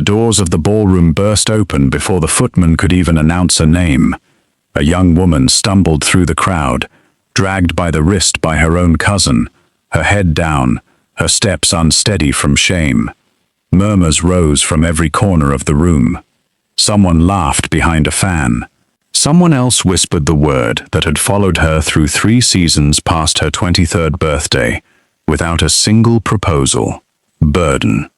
The doors of the ballroom burst open before the footman could even announce a name. A young woman stumbled through the crowd, dragged by the wrist by her own cousin, her head down, her steps unsteady from shame. Murmurs rose from every corner of the room. Someone laughed behind a fan. Someone else whispered the word that had followed her through 3 seasons past her 23rd birthday, without a single proposal. Burden.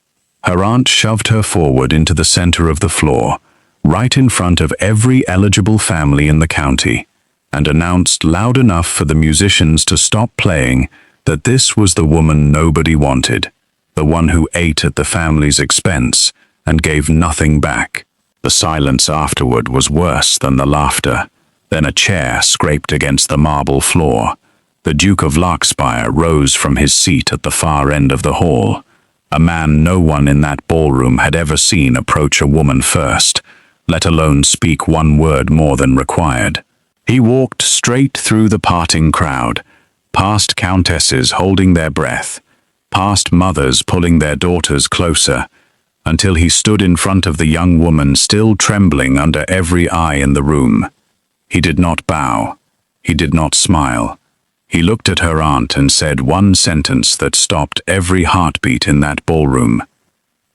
Her aunt shoved her forward into the center of the floor, right in front of every eligible family in the county, and announced loud enough for the musicians to stop playing that this was the woman nobody wanted, the one who ate at the family's expense and gave nothing back. The silence afterward was worse than the laughter. Then a chair scraped against the marble floor. The Duke of Larkspire rose from his seat at the far end of the hall, a man no one in that ballroom had ever seen approach a woman first, let alone speak one word more than required. He walked straight through the parting crowd, past countesses holding their breath, past mothers pulling their daughters closer, until he stood in front of the young woman still trembling under every eye in the room. He did not bow. He did not smile. He looked at her aunt and said one sentence that stopped every heartbeat in that ballroom.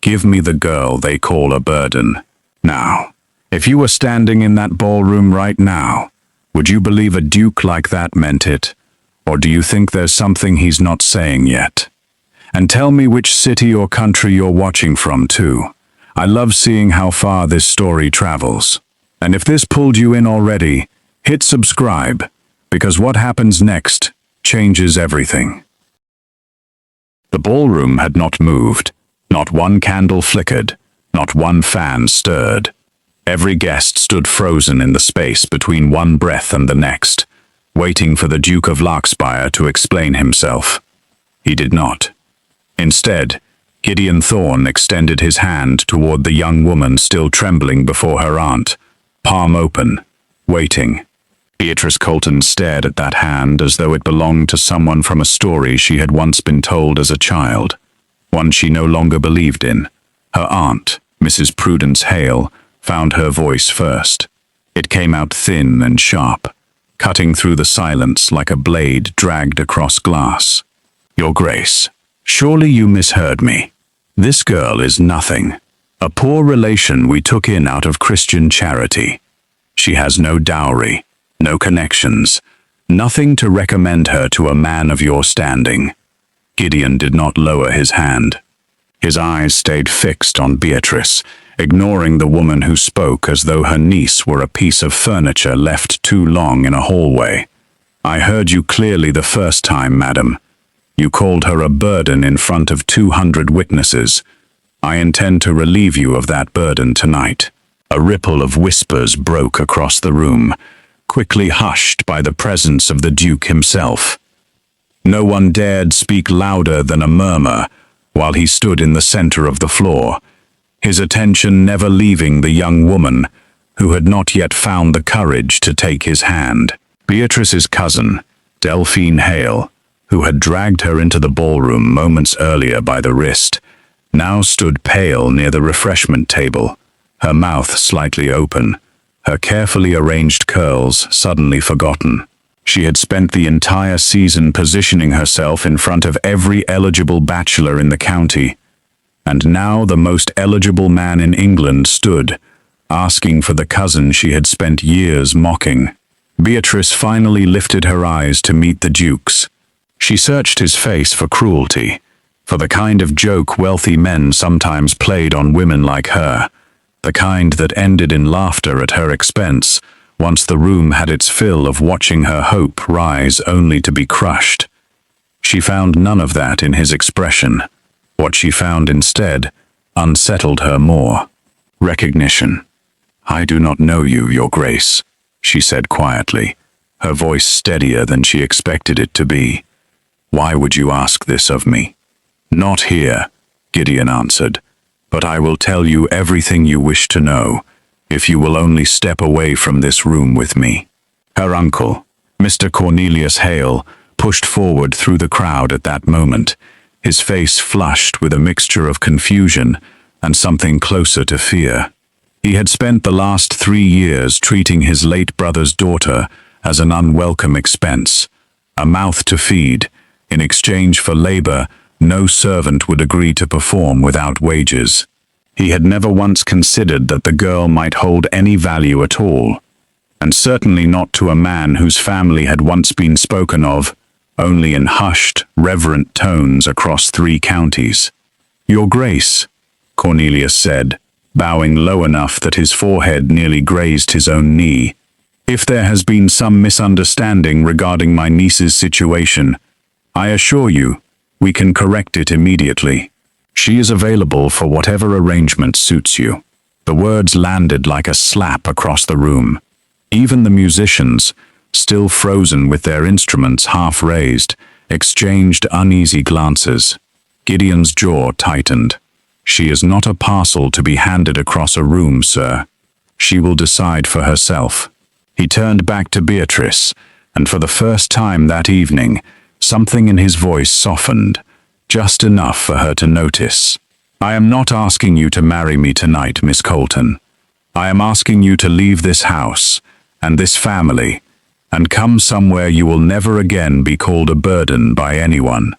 "Give me the girl they call a burden." Now, if you were standing in that ballroom right now, would you believe a duke like that meant it? Or do you think there's something he's not saying yet? And tell me which city or country you're watching from, too. I love seeing how far this story travels. And if this pulled you in already, hit subscribe, because what happens next changes everything. The ballroom had not moved. Not one candle flickered. Not one fan stirred. Every guest stood frozen in the space between one breath and the next, waiting for the Duke of Larkspire to explain himself. He did not. Instead, Gideon Thorne extended his hand toward the young woman still trembling before her aunt, palm open, waiting. Beatrice Colton stared at that hand as though it belonged to someone from a story she had once been told as a child, one she no longer believed in. Her aunt, Mrs. Prudence Hale, found her voice first. It came out thin and sharp, cutting through the silence like a blade dragged across glass. "Your Grace, surely you misheard me. This girl is nothing. A poor relation we took in out of Christian charity. She has no dowry, no connections, nothing to recommend her to a man of your standing." Gideon did not lower his hand. His eyes stayed fixed on Beatrice, ignoring the woman who spoke as though her niece were a piece of furniture left too long in a hallway. "I heard you clearly the first time, madam. You called her a burden in front of 200 witnesses. I intend to relieve you of that burden tonight." A ripple of whispers broke across the room, quickly hushed by the presence of the Duke himself. No one dared speak louder than a murmur while he stood in the center of the floor, his attention never leaving the young woman who had not yet found the courage to take his hand. Beatrice's cousin, Delphine Hale, who had dragged her into the ballroom moments earlier by the wrist, now stood pale near the refreshment table, her mouth slightly open, her carefully arranged curls suddenly forgotten. She had spent the entire season positioning herself in front of every eligible bachelor in the county, and now the most eligible man in England stood, asking for the cousin she had spent years mocking. Beatrice finally lifted her eyes to meet the Duke's. She searched his face for cruelty, for the kind of joke wealthy men sometimes played on women like her, the kind that ended in laughter at her expense, once the room had its fill of watching her hope rise only to be crushed. She found none of that in his expression. What she found instead unsettled her more. Recognition. "I do not know you, Your Grace," she said quietly, her voice steadier than she expected it to be. "Why would you ask this of me?" "Not here," Gideon answered, "but I will tell you everything you wish to know, if you will only step away from this room with me." Her uncle, Mr. Cornelius Hale, pushed forward through the crowd at that moment, his face flushed with a mixture of confusion, and something closer to fear. He had spent the last 3 years treating his late brother's daughter as an unwelcome expense, a mouth to feed, in exchange for labor no servant would agree to perform without wages. He had never once considered that the girl might hold any value at all, and certainly not to a man whose family had once been spoken of only in hushed, reverent tones across 3 counties. "Your Grace," Cornelius said, bowing low enough that his forehead nearly grazed his own knee. "If there has been some misunderstanding regarding my niece's situation, I assure you, we can correct it immediately. She is available for whatever arrangement suits you." The words landed like a slap across the room. Even the musicians, still frozen with their instruments half raised, exchanged uneasy glances. Gideon's jaw tightened. "She is not a parcel to be handed across a room, sir. She will decide for herself." He turned back to Beatrice, and for the first time that evening, something in his voice softened, just enough for her to notice. "I am not asking you to marry me tonight, Miss Colton. I am asking you to leave this house and this family and come somewhere you will never again be called a burden by anyone."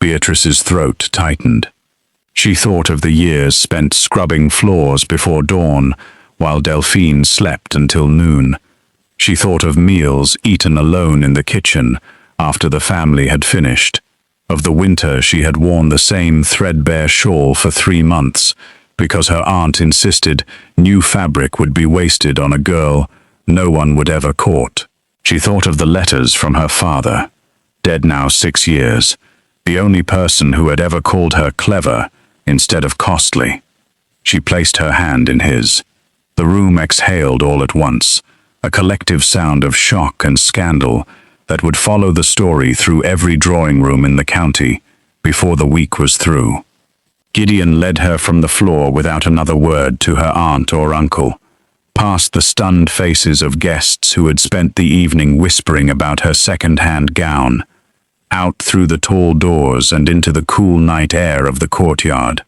Beatrice's throat tightened. She thought of the years spent scrubbing floors before dawn while Delphine slept until noon. She thought of meals eaten alone in the kitchen after the family had finished, of the winter she had worn the same threadbare shawl for 3 months because her aunt insisted new fabric would be wasted on a girl no one would ever court. She thought of the letters from her father, dead now 6 years, the only person who had ever called her clever instead of costly. She placed her hand in his. The room exhaled all at once, a collective sound of shock and scandal that would follow the story through every drawing room in the county before the week was through. Gideon led her from the floor without another word to her aunt or uncle, past the stunned faces of guests who had spent the evening whispering about her second-hand gown, out through the tall doors and into the cool night air of the courtyard,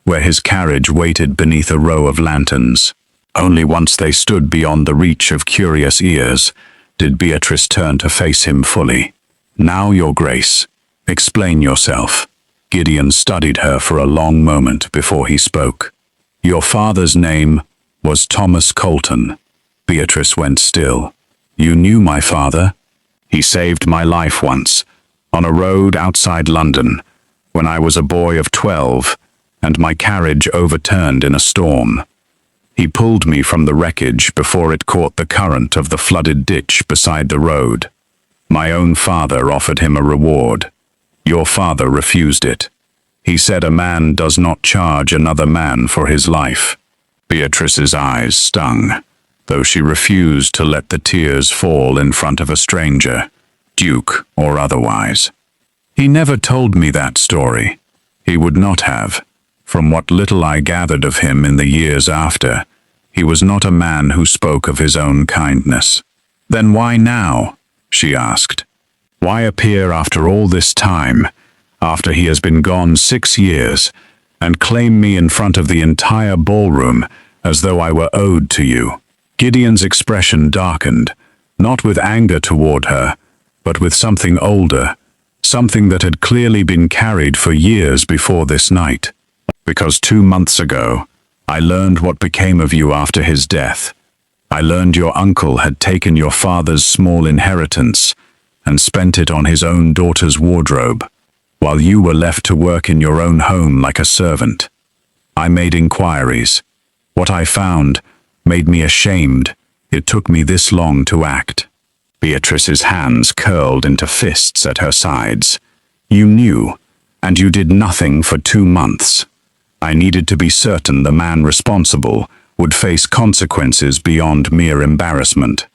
where his carriage waited beneath a row of lanterns. Only once they stood beyond the reach of curious ears did Beatrice turn to face him fully. "Now, Your Grace, explain yourself." Gideon studied her for a long moment before he spoke. "Your father's name was Thomas Colton." Beatrice went still. "You knew my father?" "He saved my life once, on a road outside London, when I was a boy of 12, and my carriage overturned in a storm. He pulled me from the wreckage before it caught the current of the flooded ditch beside the road. My own father offered him a reward. Your father refused it. He said a man does not charge another man for his life." Beatrice's eyes stung, though she refused to let the tears fall in front of a stranger, duke or otherwise. "He never told me that story. He would not have. From what little I gathered of him in the years after, he was not a man who spoke of his own kindness." "Then why now?" she asked. "Why appear after all this time, after he has been gone 6 years, and claim me in front of the entire ballroom as though I were owed to you?" Gideon's expression darkened, not with anger toward her, but with something older, something that had clearly been carried for years before this night. "Because 2 months ago, I learned what became of you after his death. I learned your uncle had taken your father's small inheritance and spent it on his own daughter's wardrobe, while you were left to work in your own home like a servant. I made inquiries. What I found made me ashamed it took me this long to act." Beatrice's hands curled into fists at her sides. "You knew, and you did nothing for 2 months. I needed to be certain the man responsible would face consequences beyond mere embarrassment.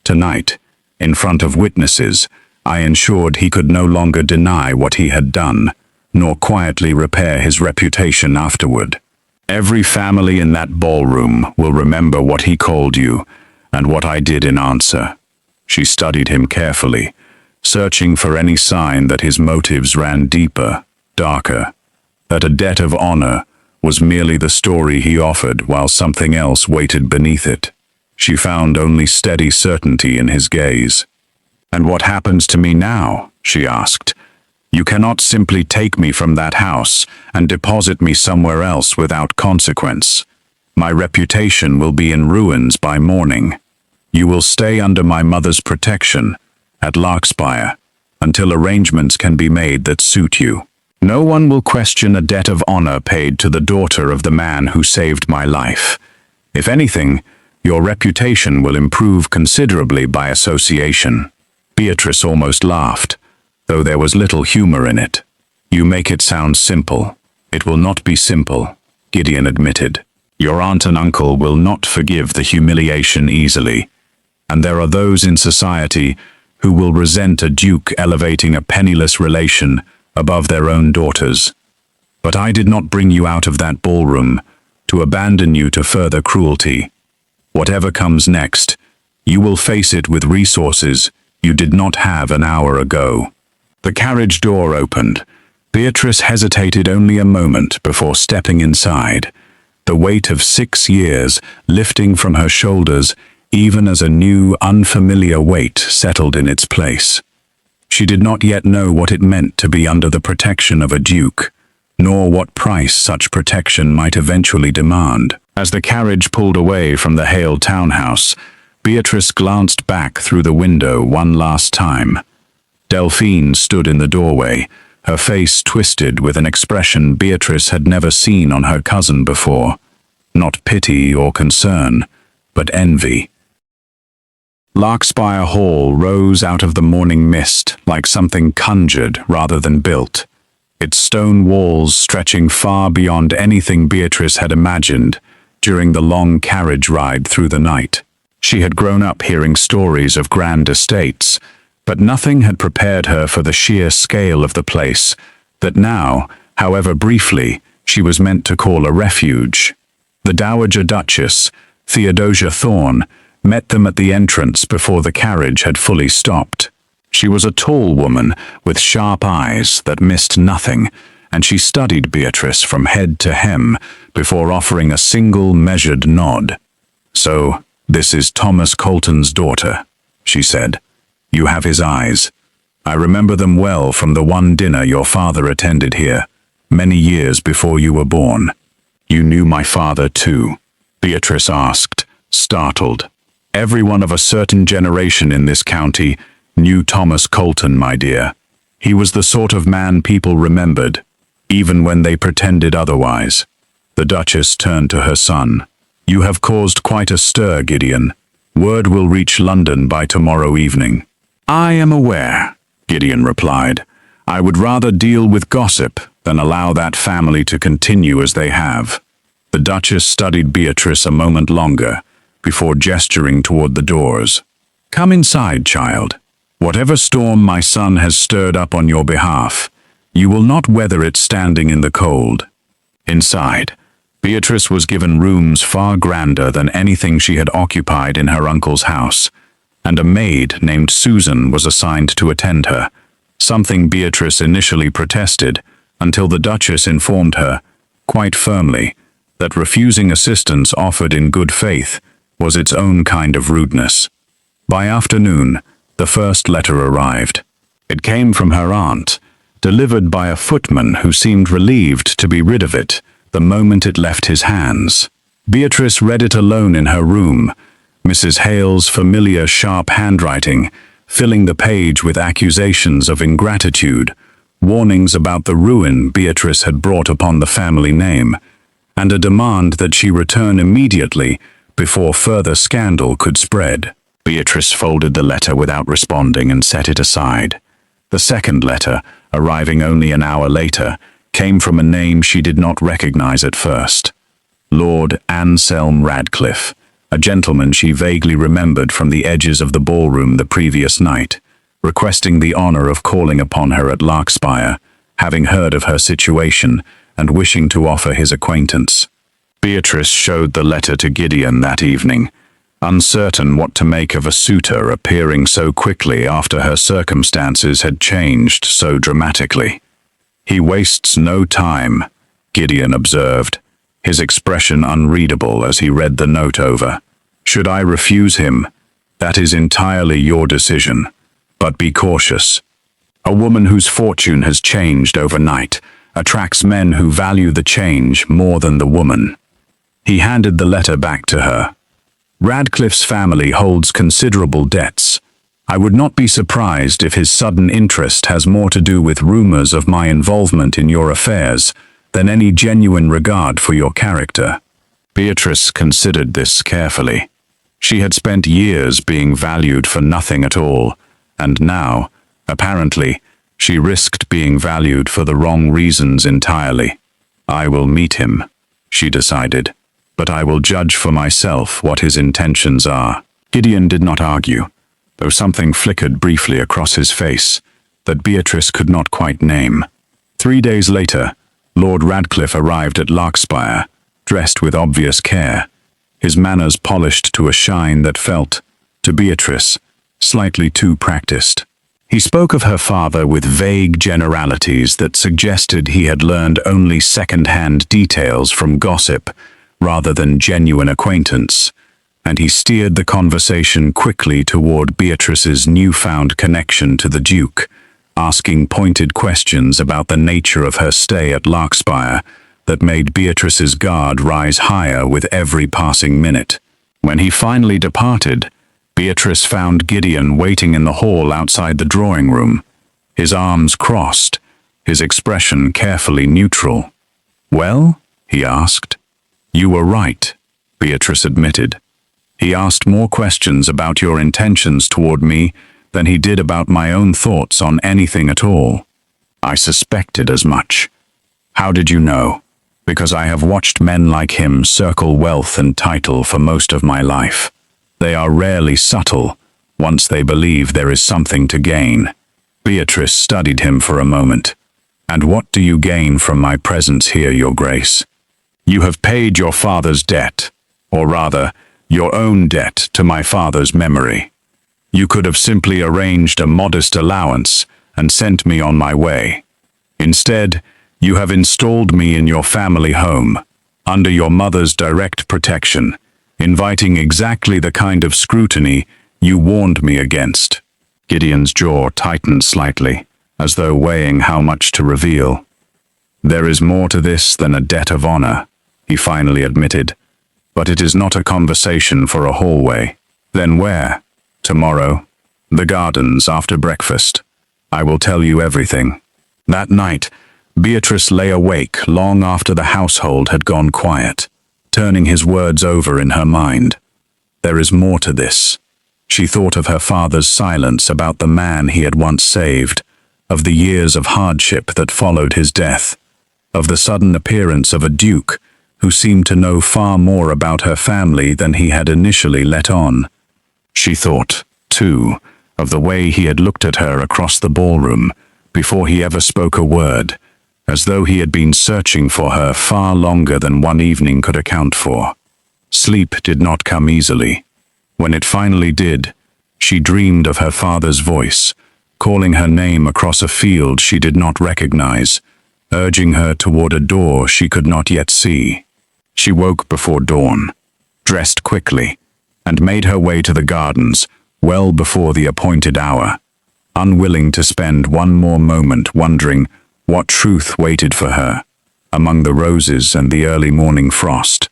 Tonight, in front of witnesses, I ensured he could no longer deny what he had done, nor quietly repair his reputation afterward. Every family in that ballroom will remember what he called you, and what I did in answer." She studied him carefully, searching for any sign that his motives ran deeper, darker, that a debt of honor was merely the story he offered while something else waited beneath it. She found only steady certainty in his gaze. "And what happens to me now?" she asked. "You cannot simply take me from that house and deposit me somewhere else without consequence. My reputation will be in ruins by morning. You will stay under my mother's protection at Larkspire until arrangements can be made that suit you. No one will question a debt of honor paid to the daughter of the man who saved my life. If anything, your reputation will improve considerably by association." Beatrice almost laughed, though there was little humor in it. "You make it sound simple." "It will not be simple," Gideon admitted. "Your aunt and uncle will not forgive the humiliation easily, and there are those in society who will resent a duke elevating a penniless relation above their own daughters. But I did not bring you out of that ballroom to abandon you to further cruelty. Whatever comes next, you will face it with resources you did not have an hour ago." The carriage door opened. Beatrice hesitated only a moment before stepping inside, the weight of 6 years lifting from her shoulders even as a new, unfamiliar weight settled in its place. She did not yet know what it meant to be under the protection of a duke, nor what price such protection might eventually demand. As the carriage pulled away from the Hale townhouse, Beatrice glanced back through the window one last time. Delphine stood in the doorway, her face twisted with an expression Beatrice had never seen on her cousin before. Not pity or concern, but envy. Larkspire Hall rose out of the morning mist like something conjured rather than built, its stone walls stretching far beyond anything Beatrice had imagined during the long carriage ride through the night. She had grown up hearing stories of grand estates, but nothing had prepared her for the sheer scale of the place that now, however briefly, she was meant to call a refuge. The Dowager Duchess, Theodosia Thorne, met them at the entrance before the carriage had fully stopped. She was a tall woman with sharp eyes that missed nothing, and she studied Beatrice from head to hem before offering a single measured nod. "So, this is Thomas Colton's daughter," she said. "You have his eyes. I remember them well from the one dinner your father attended here, many years before you were born." "You knew my father too?" Beatrice asked, startled. "Everyone of a certain generation in this county knew Thomas Colton, my dear. He was the sort of man people remembered, even when they pretended otherwise." The Duchess turned to her son. "You have caused quite a stir, Gideon. Word will reach London by tomorrow evening." "I am aware," Gideon replied. "I would rather deal with gossip than allow that family to continue as they have." The Duchess studied Beatrice a moment longer, before gesturing toward the doors. "Come inside, child. Whatever storm my son has stirred up on your behalf, you will not weather it standing in the cold." Inside, Beatrice was given rooms far grander than anything she had occupied in her uncle's house, and a maid named Susan was assigned to attend her, something Beatrice initially protested until the Duchess informed her, quite firmly, that refusing assistance offered in good faith was its own kind of rudeness. By afternoon, the first letter arrived. It came from her aunt, delivered by a footman who seemed relieved to be rid of it the moment it left his hands. Beatrice read it alone in her room, Mrs. Hale's familiar sharp handwriting filling the page with accusations of ingratitude, warnings about the ruin Beatrice had brought upon the family name, and a demand that she return immediately before further scandal could spread. Beatrice folded the letter without responding and set it aside. The second letter, arriving only an hour later, came from a name she did not recognize at first. Lord Anselm Radcliffe, a gentleman she vaguely remembered from the edges of the ballroom the previous night, requesting the honor of calling upon her at Larkspire, having heard of her situation and wishing to offer his acquaintance. Beatrice showed the letter to Gideon that evening, uncertain what to make of a suitor appearing so quickly after her circumstances had changed so dramatically. "He wastes no time," Gideon observed, his expression unreadable as he read the note over. Should I refuse him? That is entirely your decision. But be cautious. A woman whose fortune has changed overnight attracts men who value the change more than the woman. He handed the letter back to her. Radcliffe's family holds considerable debts. I would not be surprised if his sudden interest has more to do with rumors of my involvement in your affairs than any genuine regard for your character. Beatrice considered this carefully. She had spent years being valued for nothing at all, and now, apparently, she risked being valued for the wrong reasons entirely. I will meet him, she decided, but I will judge for myself what his intentions are. Gideon did not argue, though something flickered briefly across his face that Beatrice could not quite name. 3 days later, Lord Radcliffe arrived at Larkspire, dressed with obvious care, his manners polished to a shine that felt, to Beatrice, slightly too practiced. He spoke of her father with vague generalities that suggested he had learned only second-hand details from gossip rather than genuine acquaintance, and he steered the conversation quickly toward Beatrice's newfound connection to the Duke, asking pointed questions about the nature of her stay at Larkspire that made Beatrice's guard rise higher with every passing minute. When he finally departed, Beatrice found Gideon waiting in the hall outside the drawing room, his arms crossed, his expression carefully neutral. "Well?" he asked. "You were right," Beatrice admitted. "He asked more questions about your intentions toward me than he did about my own thoughts on anything at all. I suspected as much." "How did you know?" "Because I have watched men like him circle wealth and title for most of my life. They are rarely subtle, once they believe there is something to gain." Beatrice studied him for a moment. "And what do you gain from my presence here, Your Grace?" "You have paid your father's debt, or rather, your own debt to my father's memory. You could have simply arranged a modest allowance and sent me on my way. Instead, you have installed me in your family home, under your mother's direct protection, inviting exactly the kind of scrutiny you warned me against." Gideon's jaw tightened slightly, as though weighing how much to reveal. "There is more to this than a debt of honor," he finally admitted, "but it is not a conversation for a hallway." "Then where?" "Tomorrow. The gardens after breakfast. I will tell you everything." That night, Beatrice lay awake long after the household had gone quiet, turning his words over in her mind. There is more to this. She thought of her father's silence about the man he had once saved, of the years of hardship that followed his death, of the sudden appearance of a duke who seemed to know far more about her family than he had initially let on. She thought, too, of the way he had looked at her across the ballroom before he ever spoke a word, as though he had been searching for her far longer than one evening could account for. Sleep did not come easily. When it finally did, she dreamed of her father's voice, calling her name across a field she did not recognize, urging her toward a door she could not yet see. She woke before dawn, dressed quickly, and made her way to the gardens well before the appointed hour, unwilling to spend one more moment wondering what truth waited for her among the roses and the early morning frost.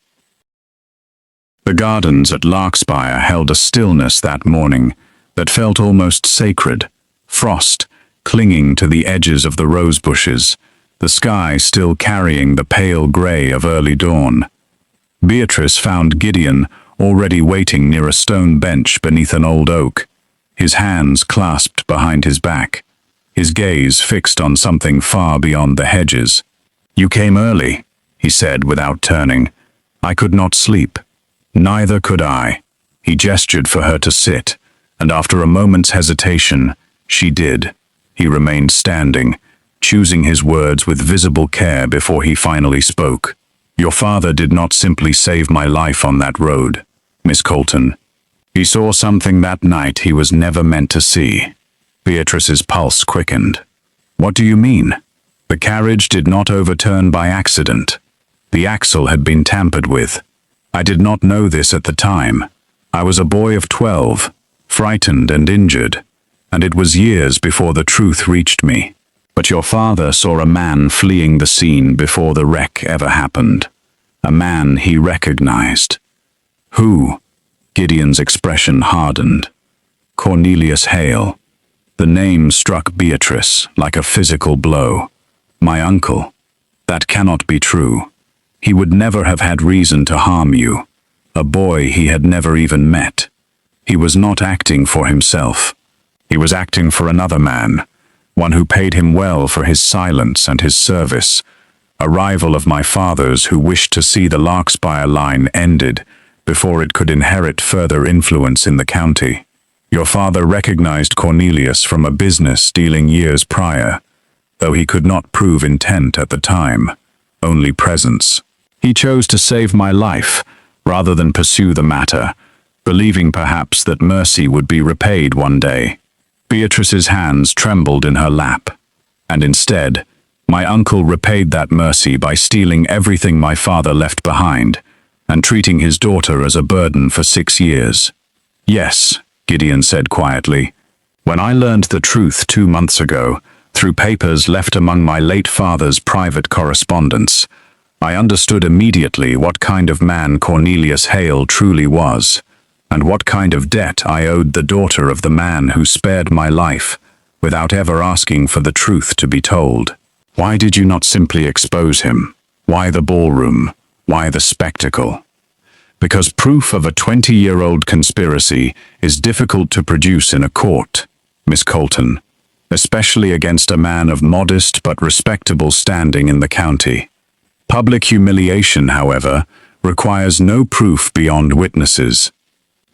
The gardens at Larkspire held a stillness that morning that felt almost sacred, frost clinging to the edges of the rose bushes, the sky still carrying the pale grey of early dawn. Beatrice found Gideon already waiting near a stone bench beneath an old oak, his hands clasped behind his back, his gaze fixed on something far beyond the hedges. "You came early," he said without turning. "I could not sleep." "Neither could I." He gestured for her to sit, and after a moment's hesitation, she did. He remained standing, choosing his words with visible care before he finally spoke. "Your father did not simply save my life on that road, Miss Colton. He saw something that night he was never meant to see." Beatrice's pulse quickened. "What do you mean?" "The carriage did not overturn by accident. The axle had been tampered with. I did not know this at the time. I was a boy of 12, frightened and injured, and it was years before the truth reached me. But your father saw a man fleeing the scene before the wreck ever happened. A man he recognized. Who? Gideon's expression hardened. Cornelius Hale. The name struck Beatrice like a physical blow. My uncle. That cannot be true. He would never have had reason to harm you. A boy he had never even met. He was not acting for himself. He was acting for another man, one who paid him well for his silence and his service, a rival of my father's who wished to see the Larkspire line ended before it could inherit further influence in the county. Your father recognized Cornelius from a business dealing years prior, though he could not prove intent at the time, only presence. He chose to save my life rather than pursue the matter, believing perhaps that mercy would be repaid one day. Beatrice's hands trembled in her lap, and instead, my uncle repaid that mercy by stealing everything my father left behind and treating his daughter as a burden for 6 years. Yes, Gideon said quietly. When I learned the truth 2 months ago, through papers left among my late father's private correspondence, I understood immediately what kind of man Cornelius Hale truly was, and what kind of debt I owed the daughter of the man who spared my life without ever asking for the truth to be told. Why did you not simply expose him? Why the ballroom? Why the spectacle? Because proof of a 20-year-old conspiracy is difficult to produce in a court, Miss Colton, especially against a man of modest but respectable standing in the county. Public humiliation, however, requires no proof beyond witnesses.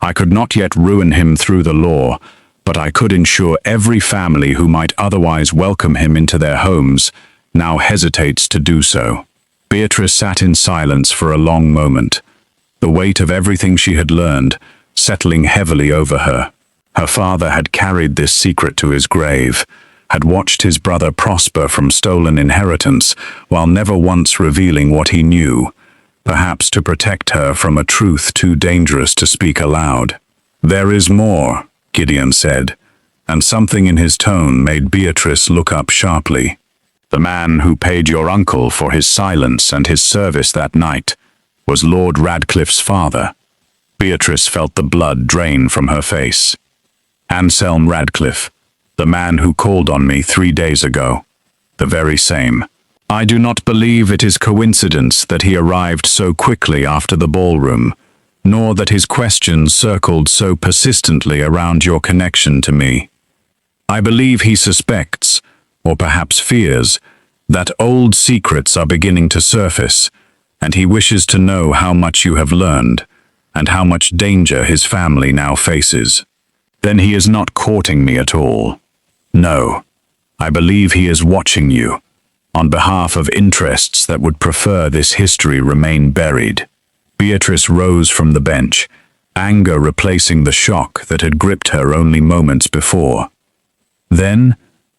I could not yet ruin him through the law, but I could ensure every family who might otherwise welcome him into their homes now hesitates to do so. Beatrice sat in silence for a long moment, the weight of everything she had learned settling heavily over her. Her father had carried this secret to his grave, had watched his brother prosper from stolen inheritance while never once revealing what he knew, perhaps to protect her from a truth too dangerous to speak aloud. There is more, Gideon said, and something in his tone made Beatrice look up sharply. The man who paid your uncle for his silence and his service that night was Lord Radcliffe's father. Beatrice felt the blood drain from her face. Anselm Radcliffe, the man who called on me 3 days ago. The very same. I do not believe it is coincidence that he arrived so quickly after the ballroom, nor that his questions circled so persistently around your connection to me. I believe he suspects, or perhaps fears, that old secrets are beginning to surface, and he wishes to know how much you have learned, and how much danger his family now faces. Then he is not courting me at all. No, I believe he is watching you, on behalf of interests that would prefer this history remain buried. Beatrice rose from the bench, anger replacing the shock that had gripped her only moments before. Then,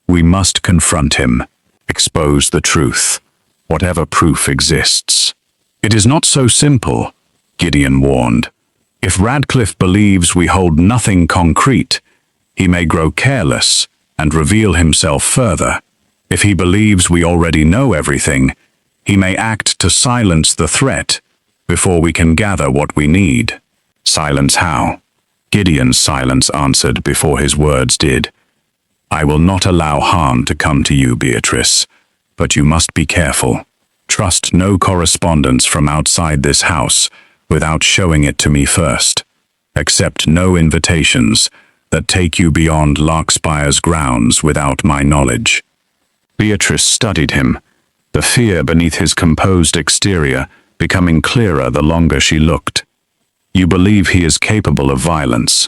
we must confront him, expose the truth, whatever proof exists. It is not so simple, Gideon warned. If Radcliffe believes we hold nothing concrete, he may grow careless and reveal himself further. If he believes we already know everything, he may act to silence the threat before we can gather what we need. Silence how? Gideon's silence answered before his words did. I will not allow harm to come to you, Beatrice, but you must be careful. Trust no correspondence from outside this house without showing it to me first. Accept no invitations that take you beyond Larkspire's grounds without my knowledge. Beatrice studied him, the fear beneath his composed exterior becoming clearer the longer she looked. You believe he is capable of violence.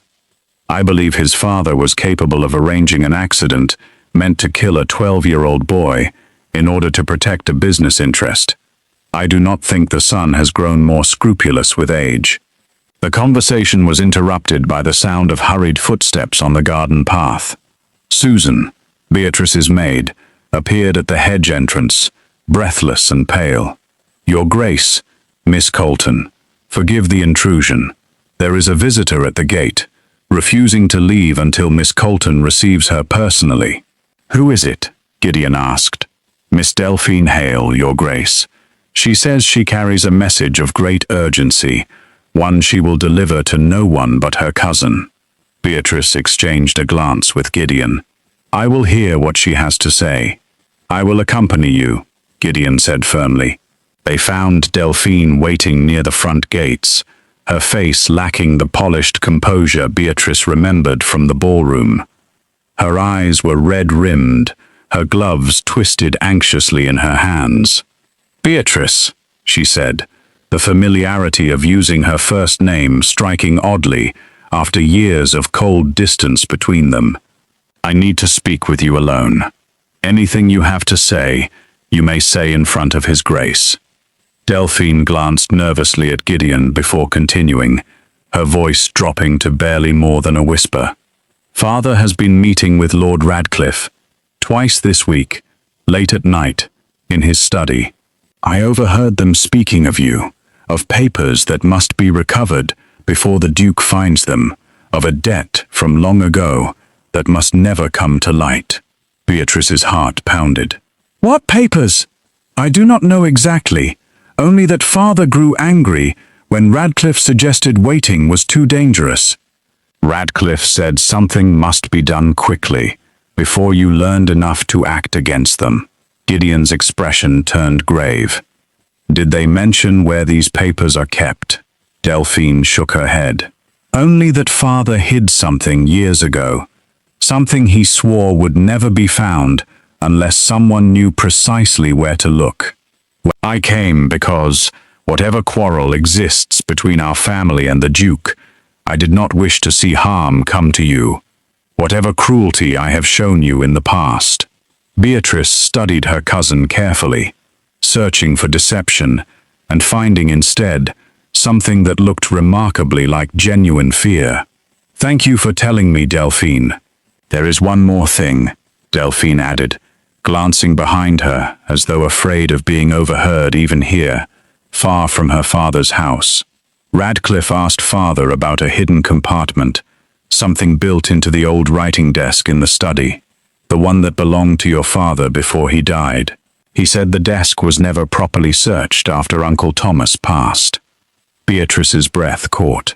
I believe his father was capable of arranging an accident meant to kill a 12-year-old boy in order to protect a business interest. I do not think the son has grown more scrupulous with age. The conversation was interrupted by the sound of hurried footsteps on the garden path. Susan, Beatrice's maid, appeared at the hedge entrance, breathless and pale. "Your Grace, Miss Colton, forgive the intrusion. There is a visitor at the gate, refusing to leave until Miss Colton receives her personally." "Who is it?" Gideon asked. "Miss Delphine Hale, Your Grace. She says she carries a message of great urgency, one she will deliver to no one but her cousin." Beatrice exchanged a glance with Gideon. "I will hear what she has to say." "I will accompany you," Gideon said firmly. They found Delphine waiting near the front gates, her face lacking the polished composure Beatrice remembered from the ballroom. Her eyes were red-rimmed, her gloves twisted anxiously in her hands. "Beatrice," she said, the familiarity of using her first name striking oddly after years of cold distance between them. "I need to speak with you alone. Anything you have to say, you may say in front of His Grace." Delphine glanced nervously at Gideon before continuing, her voice dropping to barely more than a whisper. "Father has been meeting with Lord Radcliffe, twice this week, late at night, in his study. I overheard them speaking of you, of papers that must be recovered before the Duke finds them, of a debt from long ago that must never come to light." Beatrice's heart pounded. "What papers?" "I do not know exactly, only that Father grew angry when Radcliffe suggested waiting was too dangerous. Radcliffe said something must be done quickly, before you learned enough to act against them." Gideon's expression turned grave. "Did they mention where these papers are kept?" Delphine shook her head. "Only that Father hid something years ago, something he swore would never be found unless someone knew precisely where to look. I came because, whatever quarrel exists between our family and the Duke, I did not wish to see harm come to you, whatever cruelty I have shown you in the past." Beatrice studied her cousin carefully, searching for deception, and finding instead something that looked remarkably like genuine fear. "Thank you for telling me, Delphine. There is one more thing," Delphine added, glancing behind her as though afraid of being overheard even here, far from her father's house. "Radcliffe asked Father about a hidden compartment, something built into the old writing desk in the study, the one that belonged to your father before he died. He said the desk was never properly searched after Uncle Thomas passed." Beatrice's breath caught.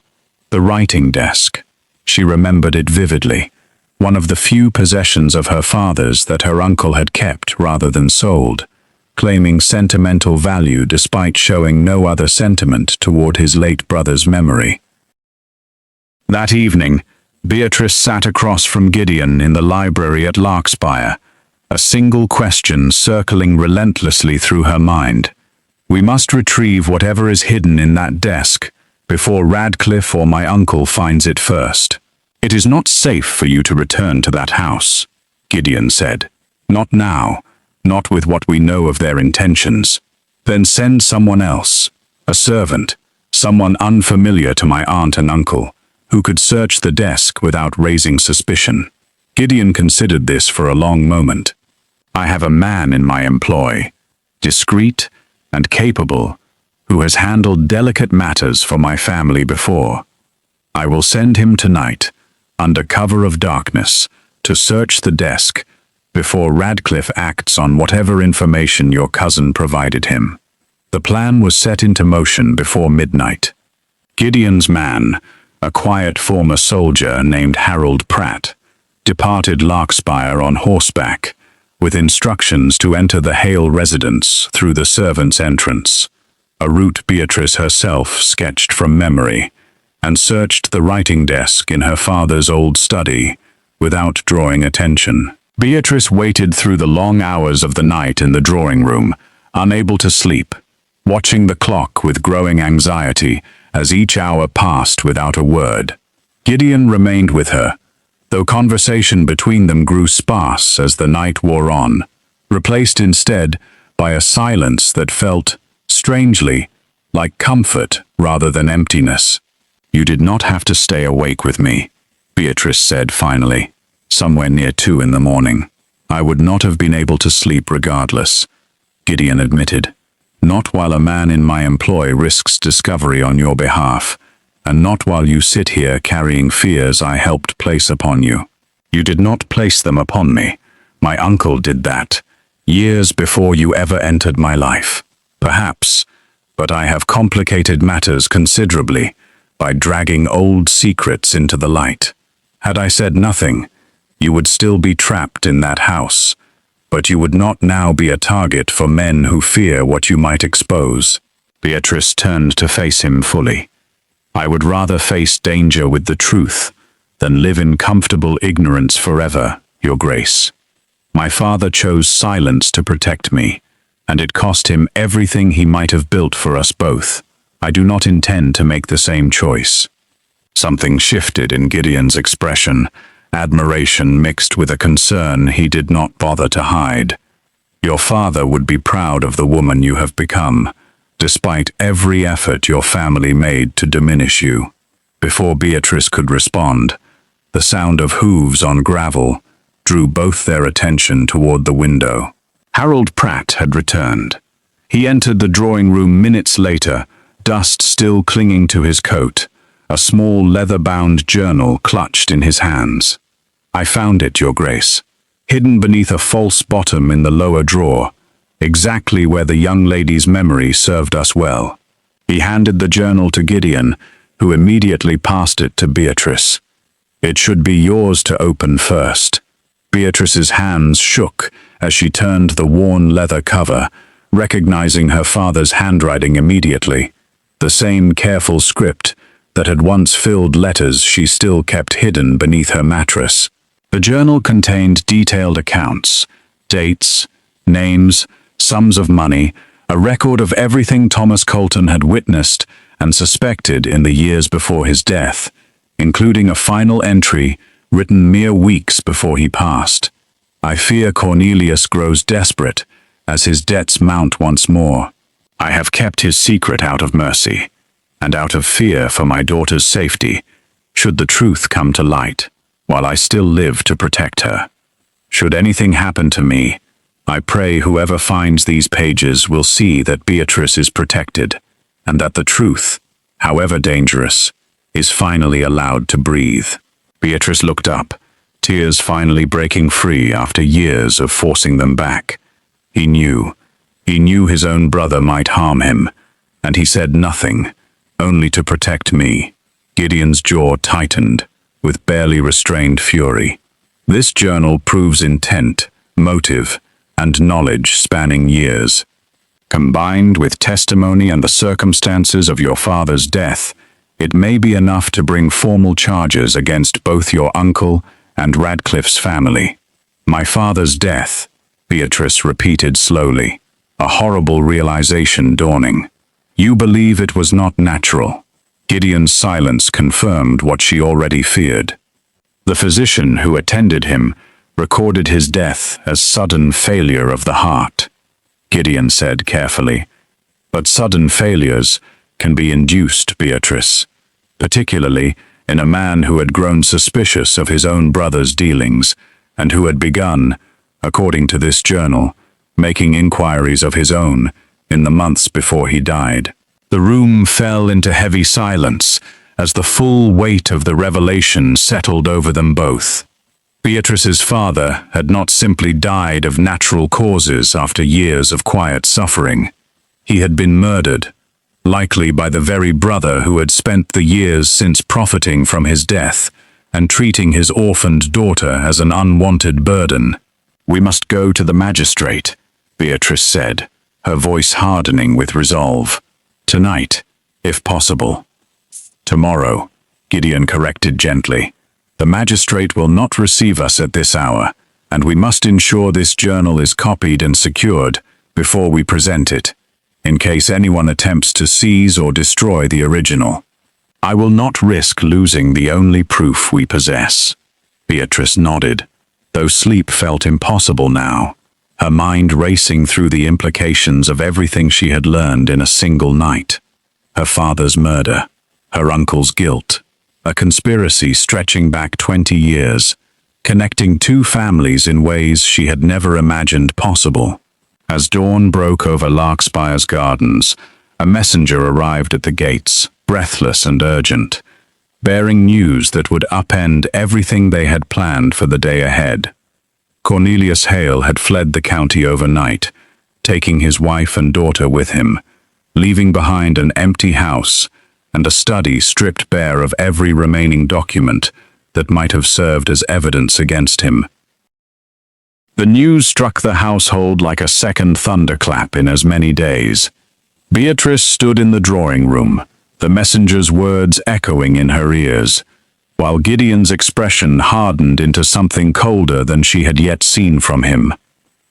The writing desk. She remembered it vividly, one of the few possessions of her father's that her uncle had kept rather than sold, claiming sentimental value despite showing no other sentiment toward his late brother's memory. That evening, Beatrice sat across from Gideon in the library at Larkspire, a single question circling relentlessly through her mind. "We must retrieve whatever is hidden in that desk before Radcliffe or my uncle finds it first. It is not safe for you to return to that house," Gideon said. "Not now, not with what we know of their intentions. Then send someone else, a servant, someone unfamiliar to my aunt and uncle, who could search the desk without raising suspicion." Gideon considered this for a long moment. "I have a man in my employ, discreet and capable, who has handled delicate matters for my family before. I will send him tonight, under cover of darkness, to search the desk before Radcliffe acts on whatever information your cousin provided him." The plan was set into motion before midnight. Gideon's man, a quiet former soldier named Harold Pratt, departed Larkspire on horseback, with instructions to enter the Hale residence through the servants' entrance, a route Beatrice herself sketched from memory, and searched the writing desk in her father's old study without drawing attention. Beatrice waited through the long hours of the night in the drawing room, unable to sleep, watching the clock with growing anxiety as each hour passed without a word. Gideon remained with her, though conversation between them grew sparse as the night wore on, replaced instead by a silence that felt, strangely, like comfort rather than emptiness. "You did not have to stay awake with me," Beatrice said finally, somewhere near 2 in the morning. "I would not have been able to sleep regardless," Gideon admitted. Not while a man in my employ risks discovery on your behalf, and not while you sit here carrying fears I helped place upon you. You did not place them upon me. My uncle did that, years before you ever entered my life. Perhaps, but I have complicated matters considerably by dragging old secrets into the light. Had I said nothing, you would still be trapped in that house, but you would not now be a target for men who fear what you might expose. Beatrice turned to face him fully. I would rather face danger with the truth than live in comfortable ignorance forever, Your Grace. My father chose silence to protect me, and it cost him everything he might have built for us both. I do not intend to make the same choice. Something shifted in Gideon's expression, admiration mixed with a concern he did not bother to hide. Your father would be proud of the woman you have become, despite every effort your family made to diminish you. Before Beatrice could respond, the sound of hooves on gravel drew both their attention toward the window. Harold Pratt had returned. He entered the drawing room minutes later, dust still clinging to his coat, a small leather-bound journal clutched in his hands. I found it, Your Grace, hidden beneath a false bottom in the lower drawer, exactly where the young lady's memory served us well. He handed the journal to Gideon, who immediately passed it to Beatrice. It should be yours to open first. Beatrice's hands shook as she turned the worn leather cover, recognizing her father's handwriting immediately. The same careful script that had once filled letters she still kept hidden beneath her mattress. The journal contained detailed accounts, dates, names, sums of money, a record of everything Thomas Colton had witnessed and suspected in the years before his death, including a final entry written mere weeks before he passed. I fear Cornelius grows desperate as his debts mount once more. I have kept his secret out of mercy, and out of fear for my daughter's safety, should the truth come to light, while I still live to protect her. Should anything happen to me, I pray whoever finds these pages will see that Beatrice is protected, and that the truth, however dangerous, is finally allowed to breathe. Beatrice looked up, tears finally breaking free after years of forcing them back. He knew his own brother might harm him, and he said nothing, only to protect me. Gideon's jaw tightened, with barely restrained fury. This journal proves intent, motive, and knowledge spanning years. Combined with testimony and the circumstances of your father's death, it may be enough to bring formal charges against both your uncle and Radcliffe's family. My father's death, Beatrice repeated slowly, a horrible realization dawning. You believe it was not natural. Gideon's silence confirmed what she already feared. The physician who attended him recorded his death as sudden failure of the heart. Gideon said carefully, but sudden failures can be induced, Beatrice, particularly in a man who had grown suspicious of his own brother's dealings and who had begun, according to this journal, making inquiries of his own in the months before he died. The room fell into heavy silence as the full weight of the revelation settled over them both. Beatrice's father had not simply died of natural causes after years of quiet suffering. He had been murdered, likely by the very brother who had spent the years since profiting from his death and treating his orphaned daughter as an unwanted burden. We must go to the magistrate, Beatrice said, her voice hardening with resolve. Tonight, if possible. Tomorrow, Gideon corrected gently. The magistrate will not receive us at this hour, and we must ensure this journal is copied and secured before we present it, in case anyone attempts to seize or destroy the original. I will not risk losing the only proof we possess. Beatrice nodded, though sleep felt impossible now, her mind racing through the implications of everything she had learned in a single night. Her father's murder, her uncle's guilt, a conspiracy stretching back 20 years, connecting two families in ways she had never imagined possible. As dawn broke over Larkspire's gardens, a messenger arrived at the gates, breathless and urgent, bearing news that would upend everything they had planned for the day ahead. Cornelius Hale had fled the county overnight, taking his wife and daughter with him, leaving behind an empty house and a study stripped bare of every remaining document that might have served as evidence against him. The news struck the household like a second thunderclap in as many days. Beatrice stood in the drawing room, the messenger's words echoing in her ears, while Gideon's expression hardened into something colder than she had yet seen from him.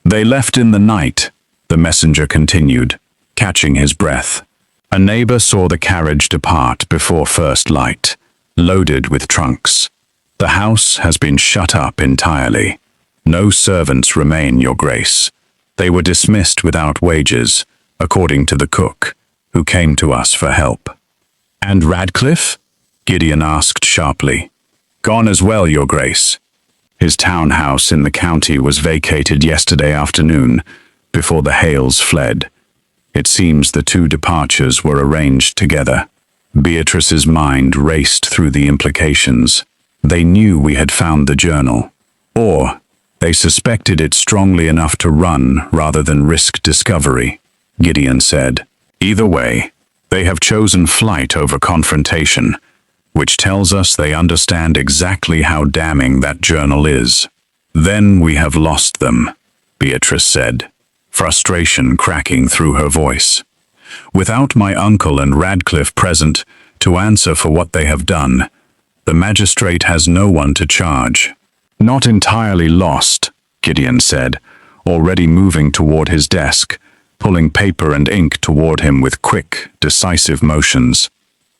They left in the night, the messenger continued, catching his breath. A neighbor saw the carriage depart before first light, loaded with trunks. The house has been shut up entirely. No servants remain, Your Grace. They were dismissed without wages, according to the cook, who came to us for help. And Radcliffe? Gideon asked sharply. Gone as well, Your Grace. His townhouse in the county was vacated yesterday afternoon, before the Hales fled. It seems the two departures were arranged together. Beatrice's mind raced through the implications. They knew we had found the journal, or they suspected it strongly enough to run rather than risk discovery, Gideon said. Either way, they have chosen flight over confrontation, which tells us they understand exactly how damning that journal is. Then we have lost them, Beatrice said, frustration cracking through her voice. Without my uncle and Radcliffe present to answer for what they have done, the magistrate has no one to charge. Not entirely lost, Gideon said, already moving toward his desk, pulling paper and ink toward him with quick, decisive motions.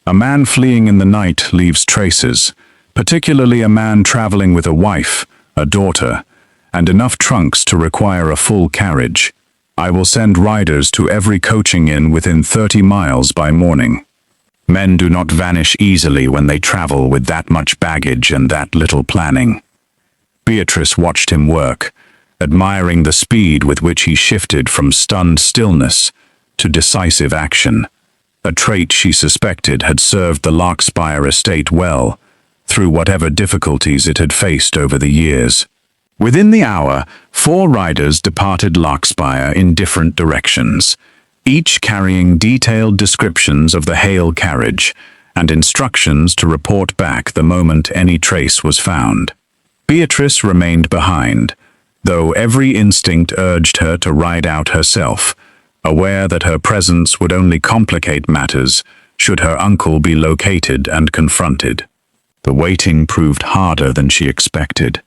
A man fleeing in the night leaves traces, particularly a man traveling with a wife, a daughter, and enough trunks to require a full carriage. I will send riders to every coaching inn within 30 miles by morning. Men do not vanish easily when they travel with that much baggage and that little planning. Beatrice watched him work, admiring the speed with which he shifted from stunned stillness to decisive action, a trait she suspected had served the Larkspire estate well, through whatever difficulties it had faced over the years. Within the hour, 4 riders departed Larkspire in different directions, each carrying detailed descriptions of the Hale carriage and instructions to report back the moment any trace was found. Beatrice remained behind, though every instinct urged her to ride out herself, aware that her presence would only complicate matters should her uncle be located and confronted. The waiting proved harder than she expected.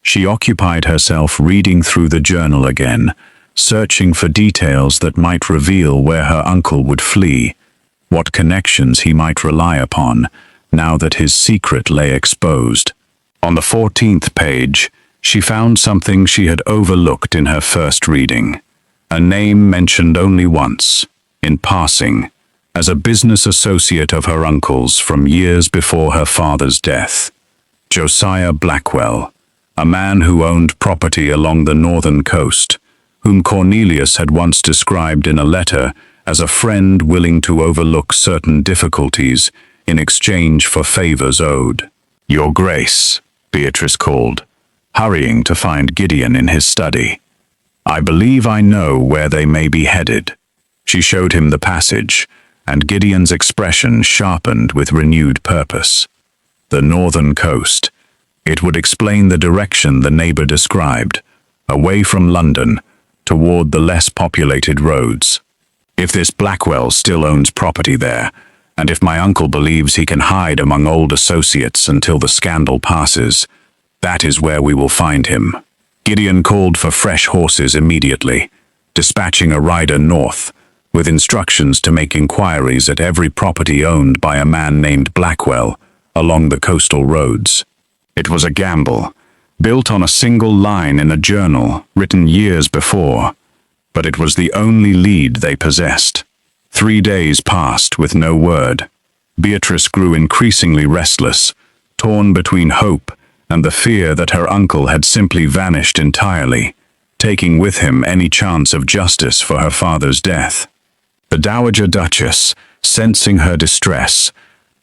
She occupied herself reading through the journal again, searching for details that might reveal where her uncle would flee, what connections he might rely upon, now that his secret lay exposed. On the 14th page, she found something she had overlooked in her first reading, a name mentioned only once, in passing, as a business associate of her uncle's from years before her father's death. Josiah Blackwell, a man who owned property along the northern coast, whom Cornelius had once described in a letter as a friend willing to overlook certain difficulties in exchange for favors owed. Your Grace, Beatrice called, hurrying to find Gideon in his study. I believe I know where they may be headed. She showed him the passage, and Gideon's expression sharpened with renewed purpose. The northern coast. It would explain the direction the neighbor described, away from London, toward the less populated roads. If this Blackwell still owns property there, and if my uncle believes he can hide among old associates until the scandal passes, that is where we will find him. Gideon called for fresh horses immediately, dispatching a rider north, with instructions to make inquiries at every property owned by a man named Blackwell along the coastal roads. It was a gamble, built on a single line in a journal written years before, but it was the only lead they possessed. 3 days passed with no word. Beatrice grew increasingly restless, torn between hope and the fear that her uncle had simply vanished entirely, taking with him any chance of justice for her father's death. The Dowager Duchess, sensing her distress,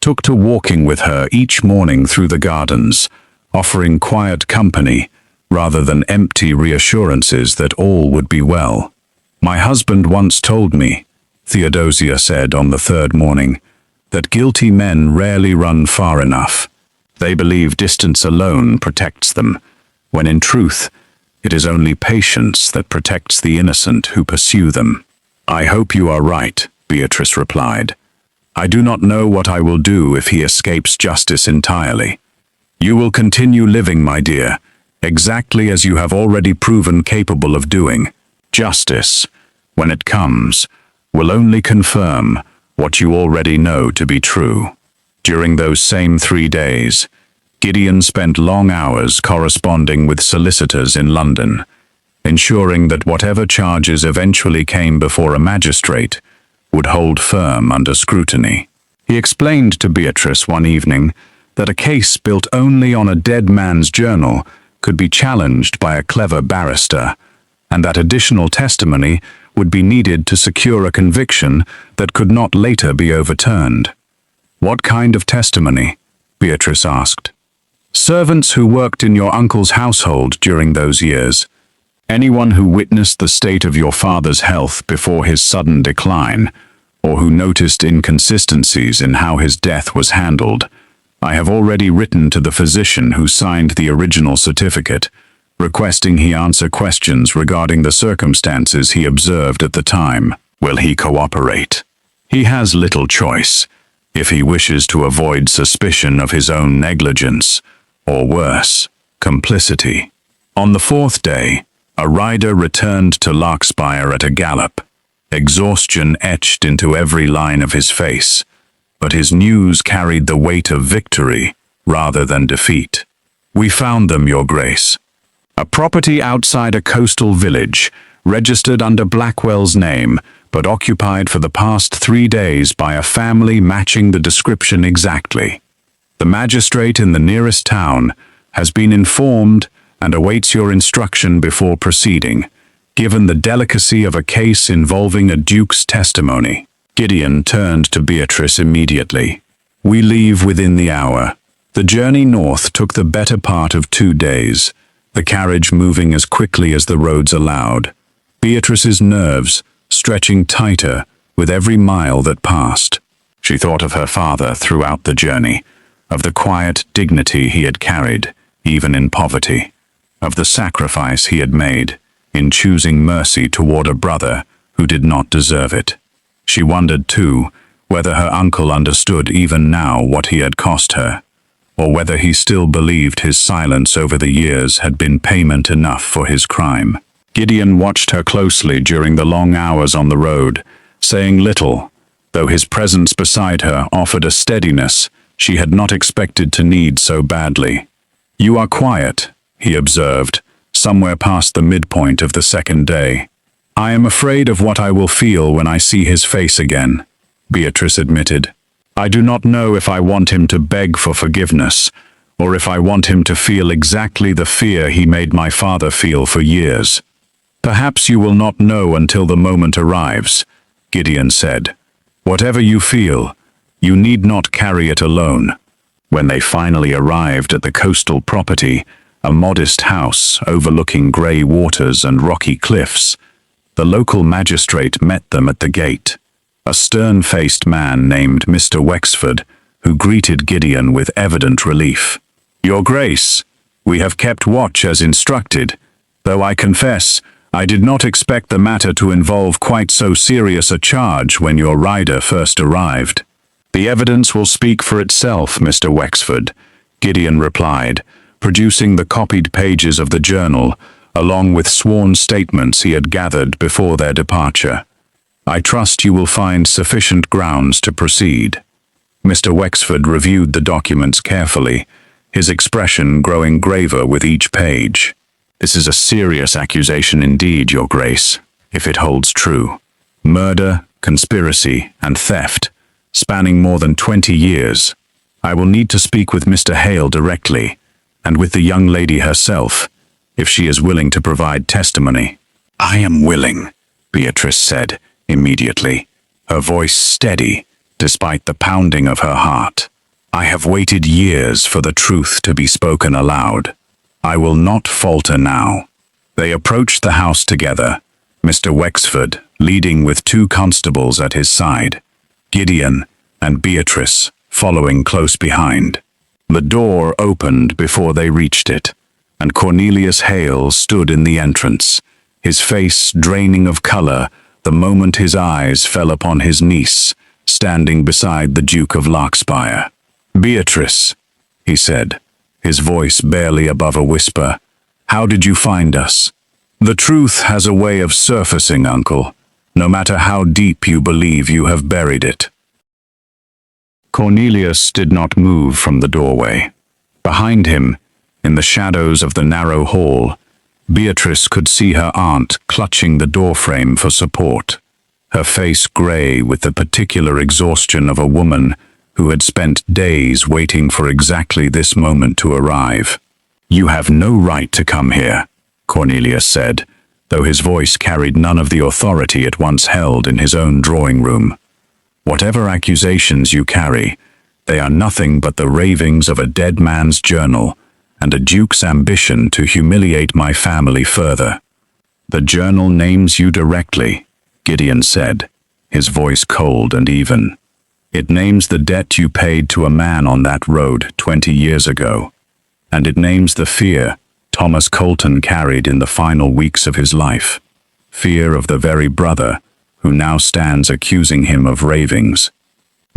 took to walking with her each morning through the gardens, offering quiet company rather than empty reassurances that all would be well. "My husband once told me," Theodosia said on the third morning, "that guilty men rarely run far enough. They believe distance alone protects them, when in truth, it is only patience that protects the innocent who pursue them." "I hope you are right," Beatrice replied. "I do not know what I will do if he escapes justice entirely. You will continue living, my dear, exactly as you have already proven capable of doing. Justice, when it comes, will only confirm what you already know to be true." During those same 3 days, Gideon spent long hours corresponding with solicitors in London, ensuring that whatever charges eventually came before a magistrate would hold firm under scrutiny. He explained to Beatrice one evening that a case built only on a dead man's journal could be challenged by a clever barrister, and that additional testimony would be needed to secure a conviction that could not later be overturned. "What kind of testimony?" Beatrice asked. "Servants who worked in your uncle's household during those years. Anyone who witnessed the state of your father's health before his sudden decline, or who noticed inconsistencies in how his death was handled. I have already written to the physician who signed the original certificate, requesting he answer questions regarding the circumstances he observed at the time. Will he cooperate? He has little choice, if he wishes to avoid suspicion of his own negligence, or worse, complicity." On the fourth day, a rider returned to Larkspire at a gallop, exhaustion etched into every line of his face, but his news carried the weight of victory rather than defeat. "We found them, Your Grace. A property outside a coastal village, registered under Blackwell's name, but occupied for the past 3 days by a family matching the description exactly. The magistrate in the nearest town has been informed and awaits your instruction before proceeding, given the delicacy of a case involving a duke's testimony." Gideon turned to Beatrice immediately. "We leave within the hour." The journey north took the better part of 2 days, the carriage moving as quickly as the roads allowed, Beatrice's nerves stretching tighter with every mile that passed. She thought of her father throughout the journey, of the quiet dignity he had carried, even in poverty, of the sacrifice he had made in choosing mercy toward a brother who did not deserve it. She wondered, too, whether her uncle understood even now what he had cost her, or whether he still believed his silence over the years had been payment enough for his crime. Gideon watched her closely during the long hours on the road, saying little, though his presence beside her offered a steadiness she had not expected to need so badly. "You are quiet," he observed, somewhere past the midpoint of the second day. "I am afraid of what I will feel when I see his face again," Beatrice admitted. "I do not know if I want him to beg for forgiveness, or if I want him to feel exactly the fear he made my father feel for years." "Perhaps you will not know until the moment arrives," Gideon said. "Whatever you feel, you need not carry it alone." When they finally arrived at the coastal property, a modest house overlooking grey waters and rocky cliffs, the local magistrate met them at the gate, a stern-faced man named Mr. Wexford, who greeted Gideon with evident relief. "Your Grace, we have kept watch as instructed, though I confess I did not expect the matter to involve quite so serious a charge when your rider first arrived." "The evidence will speak for itself, Mr. Wexford," Gideon replied, producing the copied pages of the journal, along with sworn statements he had gathered before their departure. "I trust you will find sufficient grounds to proceed." Mr. Wexford reviewed the documents carefully, his expression growing graver with each page. "This is a serious accusation indeed, Your Grace, if it holds true. Murder, conspiracy, and theft, spanning more than 20 years. I will need to speak with Mr. Hale directly, and with the young lady herself, if she is willing to provide testimony. I am willing, Beatrice said immediately, her voice steady despite the pounding of her heart. I have waited years for the truth to be spoken aloud. I will not falter now. They approached the house together, Mr. Wexford leading with 2 constables at his side, Gideon and Beatrice following close behind. The door opened before they reached it, and Cornelius Hale stood in the entrance, his face draining of color the moment his eyes fell upon his niece, standing beside the Duke of Larkspire. Beatrice, he said, his voice barely above a whisper, how did you find us? The truth has a way of surfacing, uncle, no matter how deep you believe you have buried it. Cornelius did not move from the doorway. Behind him, in the shadows of the narrow hall, Beatrice could see her aunt clutching the doorframe for support, her face gray with the particular exhaustion of a woman who had spent days waiting for exactly this moment to arrive. You have no right to come here, Cornelius said, though his voice carried none of the authority it once held in his own drawing room. Whatever accusations you carry, they are nothing but the ravings of a dead man's journal and a duke's ambition to humiliate my family further. The journal names you directly, Gideon said, his voice cold and even. It names the debt you paid to a man on that road 20 years ago, and it names the fear Thomas Colton carried in the final weeks of his life, fear of the very brother who now stands accusing him of ravings.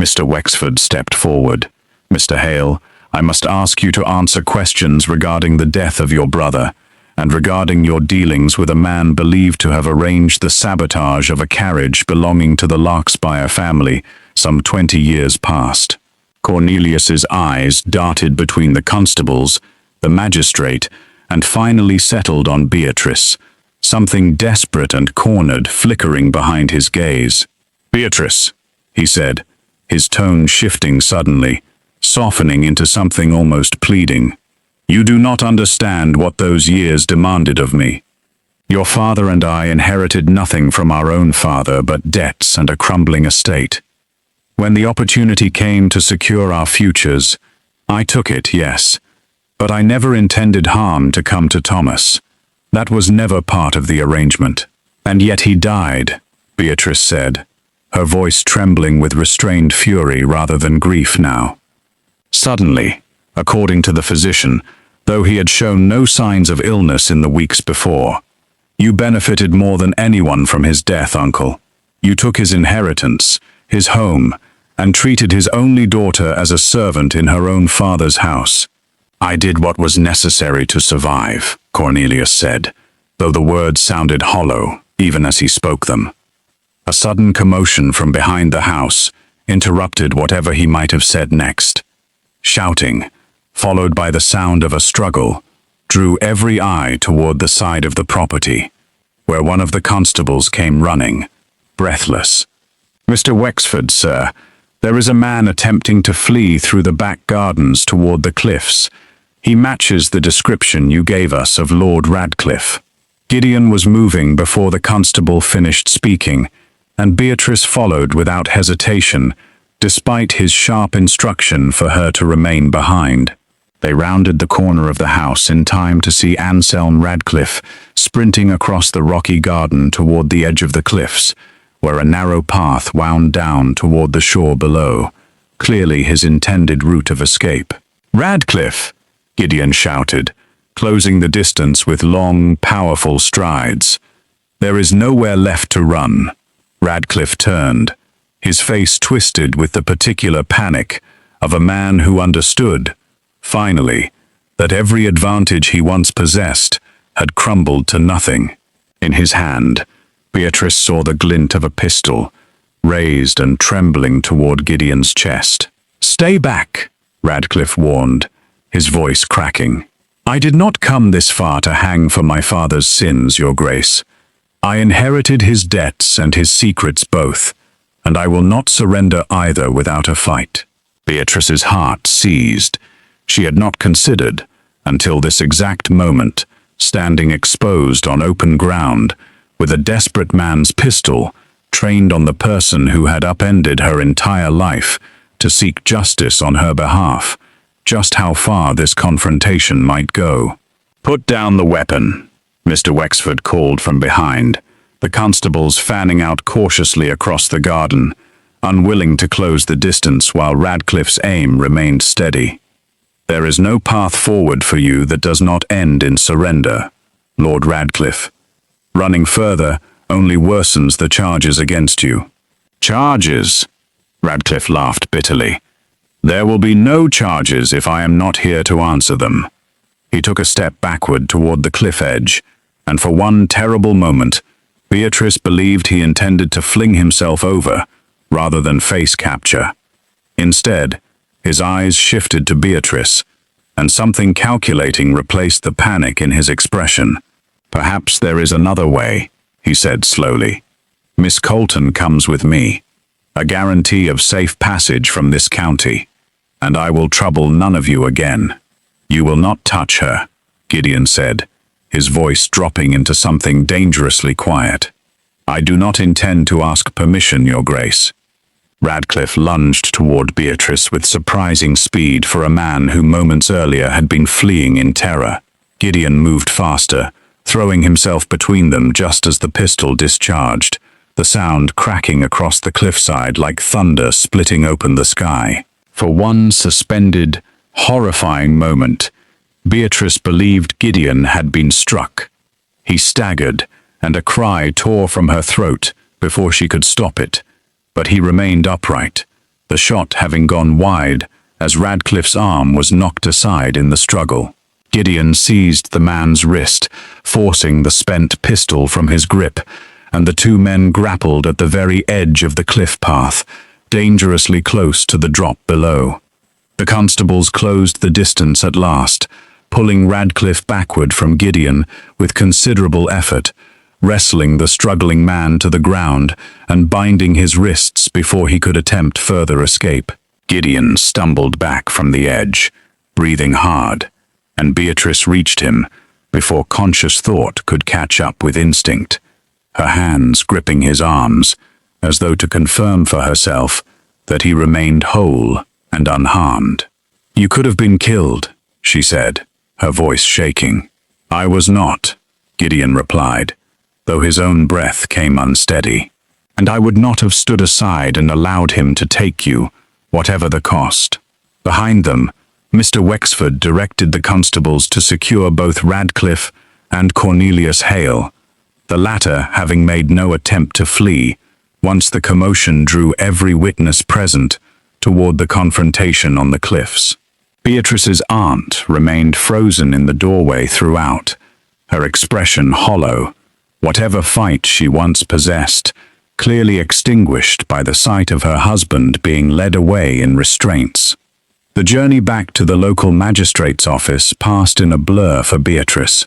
Mr. Wexford stepped forward. Mr. Hale, I must ask you to answer questions regarding the death of your brother, and regarding your dealings with a man believed to have arranged the sabotage of a carriage belonging to the Larkspire family some 20 years past. Cornelius's eyes darted between the constables, the magistrate, and finally settled on Beatrice, something desperate and cornered flickering behind his gaze. Beatrice, he said, his tone shifting suddenly, softening into something almost pleading. You do not understand what those years demanded of me. Your father and I inherited nothing from our own father but debts and a crumbling estate. When the opportunity came to secure our futures, I took it, yes, but I never intended harm to come to Thomas. That was never part of the arrangement. And yet he died, Beatrice said, her voice trembling with restrained fury rather than grief now. Suddenly, according to the physician, though he had shown no signs of illness in the weeks before. You benefited more than anyone from his death, uncle. You took his inheritance, his home, and treated his only daughter as a servant in her own father's house. I did what was necessary to survive, Cornelius said, though the words sounded hollow, even as he spoke them. A sudden commotion from behind the house interrupted whatever he might have said next. Shouting, followed by the sound of a struggle, drew every eye toward the side of the property, where one of the constables came running, breathless. Mr. Wexford, sir, there is a man attempting to flee through the back gardens toward the cliffs. He matches the description you gave us of Lord Radcliffe. Gideon was moving before the constable finished speaking, and Beatrice followed without hesitation, despite his sharp instruction for her to remain behind. They rounded the corner of the house in time to see Anselm Radcliffe sprinting across the rocky garden toward the edge of the cliffs, where a narrow path wound down toward the shore below, clearly his intended route of escape. Radcliffe! Gideon shouted, closing the distance with long, powerful strides. There is nowhere left to run. Radcliffe turned, his face twisted with the particular panic of a man who understood, finally, that every advantage he once possessed had crumbled to nothing. In his hand, Beatrice saw the glint of a pistol, raised and trembling toward Gideon's chest. "Stay back," Radcliffe warned, his voice cracking. "I did not come this far to hang for my father's sins, your grace. I inherited his debts and his secrets both, and I will not surrender either without a fight." Beatrice's heart seized. She had not considered, until this exact moment, standing exposed on open ground, with a desperate man's pistol trained on the person who had upended her entire life to seek justice on her behalf. Just how far this confrontation might go. "Put down the weapon," Mr. Wexford called from behind, the constables fanning out cautiously across the garden, unwilling to close the distance while Radcliffe's aim remained steady. "There is no path forward for you that does not end in surrender, Lord Radcliffe. Running further only worsens the charges against you." "Charges?" Radcliffe laughed bitterly. "There will be no charges if I am not here to answer them." He took a step backward toward the cliff edge, and for one terrible moment, Beatrice believed he intended to fling himself over rather than face capture. Instead, his eyes shifted to Beatrice, and something calculating replaced the panic in his expression. "Perhaps there is another way," he said slowly. "Miss Colton comes with me, a guarantee of safe passage from this county, and I will trouble none of you again." "You will not touch her," Gideon said, his voice dropping into something dangerously quiet. "I do not intend to ask permission, Your Grace." Radcliffe lunged toward Beatrice with surprising speed for a man who moments earlier had been fleeing in terror. Gideon moved faster, throwing himself between them just as the pistol discharged, the sound cracking across the cliffside like thunder splitting open the sky. For one suspended, horrifying moment, Beatrice believed Gideon had been struck. He staggered, and a cry tore from her throat before she could stop it, but he remained upright, the shot having gone wide as Radcliffe's arm was knocked aside in the struggle. Gideon seized the man's wrist, forcing the spent pistol from his grip, and the two men grappled at the very edge of the cliff path, dangerously close to the drop below. The constables closed the distance at last, pulling Radcliffe backward from Gideon with considerable effort, wrestling the struggling man to the ground and binding his wrists before he could attempt further escape. Gideon stumbled back from the edge, breathing hard, and Beatrice reached him before conscious thought could catch up with instinct, her hands gripping his arms, as though to confirm for herself that he remained whole and unharmed. "You could have been killed," she said, her voice shaking. "I was not," Gideon replied, though his own breath came unsteady. "And I would not have stood aside and allowed him to take you, whatever the cost." Behind them, Mr. Wexford directed the constables to secure both Radcliffe and Cornelius Hale, the latter having made no attempt to flee once the commotion drew every witness present toward the confrontation on the cliffs. Beatrice's aunt remained frozen in the doorway throughout, her expression hollow, whatever fight she once possessed, clearly extinguished by the sight of her husband being led away in restraints. The journey back to the local magistrate's office passed in a blur for Beatrice,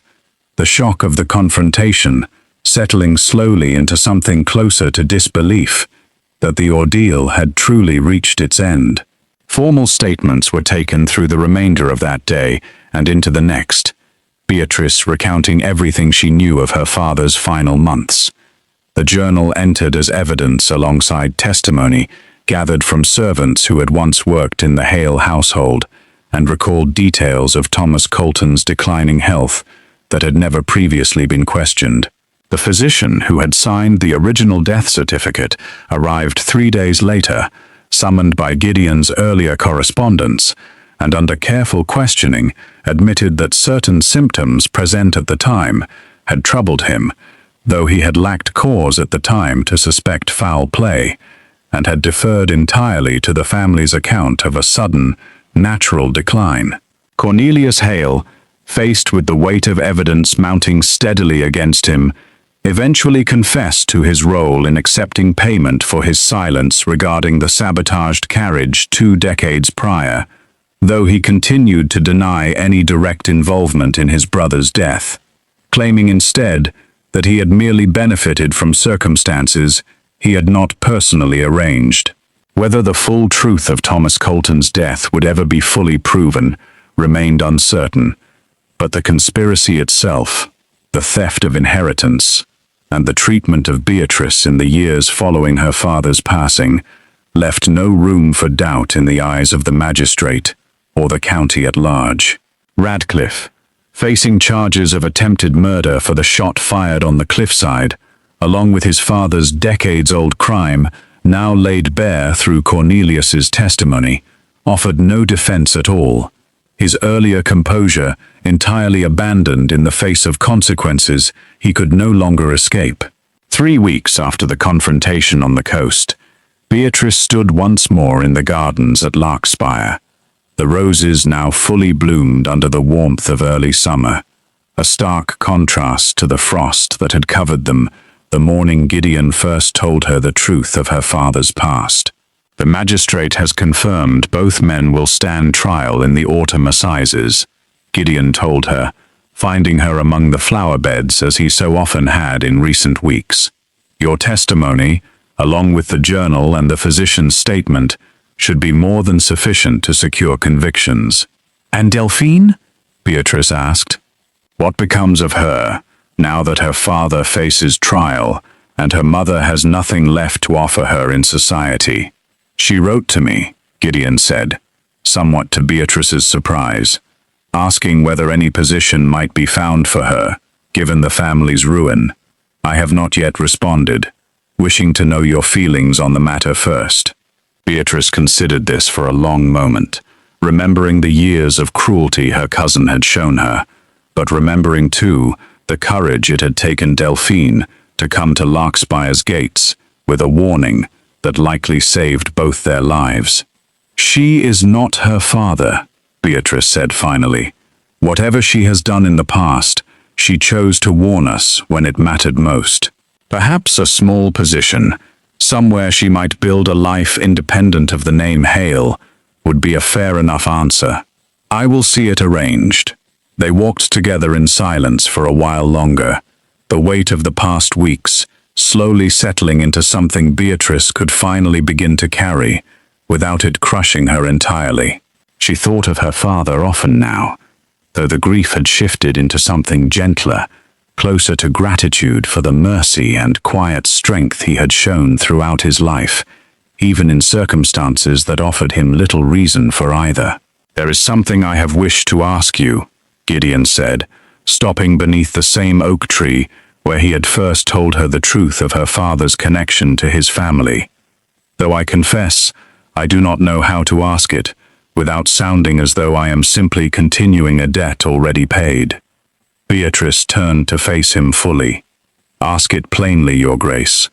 the shock of the confrontation settling slowly into something closer to disbelief that the ordeal had truly reached its end. Formal statements were taken through the remainder of that day and into the next, Beatrice recounting everything she knew of her father's final months. The journal entered as evidence alongside testimony gathered from servants who had once worked in the Hale household and recalled details of Thomas Colton's declining health that had never previously been questioned. The physician who had signed the original death certificate arrived 3 days later, summoned by Gideon's earlier correspondence, and under careful questioning admitted that certain symptoms present at the time had troubled him, though he had lacked cause at the time to suspect foul play, and had deferred entirely to the family's account of a sudden, natural decline. Cornelius Hale, faced with the weight of evidence mounting steadily against him, eventually confessed to his role in accepting payment for his silence regarding the sabotaged carriage 2 decades prior, though he continued to deny any direct involvement in his brother's death, claiming instead that he had merely benefited from circumstances he had not personally arranged. Whether the full truth of Thomas Colton's death would ever be fully proven remained uncertain, But the conspiracy itself, the theft of inheritance, and the treatment of Beatrice in the years following her father's passing left no room for doubt in the eyes of the magistrate or the county at large. Radcliffe, facing charges of attempted murder for the shot fired on the cliffside, along with his father's decades-old crime, now laid bare through Cornelius's testimony, offered no defense at all, his earlier composure entirely abandoned in the face of consequences he could no longer escape. 3 weeks after the confrontation on the coast, Beatrice stood once more in the gardens at Larkspire. The roses now fully bloomed under the warmth of early summer, a stark contrast to the frost that had covered them the morning Gideon first told her the truth of her father's past. The magistrate has confirmed both men will stand trial in the autumn assizes, Gideon told her, finding her among the flower beds as he so often had in recent weeks. Your testimony, along with the journal and the physician's statement, should be more than sufficient to secure convictions. And Delphine? Beatrice asked. What becomes of her, now that her father faces trial and her mother has nothing left to offer her in society? She wrote to me, Gideon said, somewhat to Beatrice's surprise, asking whether any position might be found for her, given the family's ruin. I have not yet responded, wishing to know your feelings on the matter first. Beatrice considered this for a long moment, remembering the years of cruelty her cousin had shown her, but remembering too the courage it had taken Delphine to come to Larkspire's gates with a warning that likely saved both their lives. She is not her father, Beatrice said finally. Whatever she has done in the past, she chose to warn us when it mattered most. Perhaps a small position, somewhere she might build a life independent of the name Hale, would be a fair enough answer. I will see it arranged. They walked together in silence for a while longer, the weight of the past weeks slowly settling into something Beatrice could finally begin to carry, without it crushing her entirely. She thought of her father often now, though the grief had shifted into something gentler, closer to gratitude for the mercy and quiet strength he had shown throughout his life, even in circumstances that offered him little reason for either. There is something I have wished to ask you, Gideon said, stopping beneath the same oak tree where he had first told her the truth of her father's connection to his family. Though I confess, I do not know how to ask it, without sounding as though I am simply continuing a debt already paid. Beatrice turned to face him fully. Ask it plainly, Your Grace.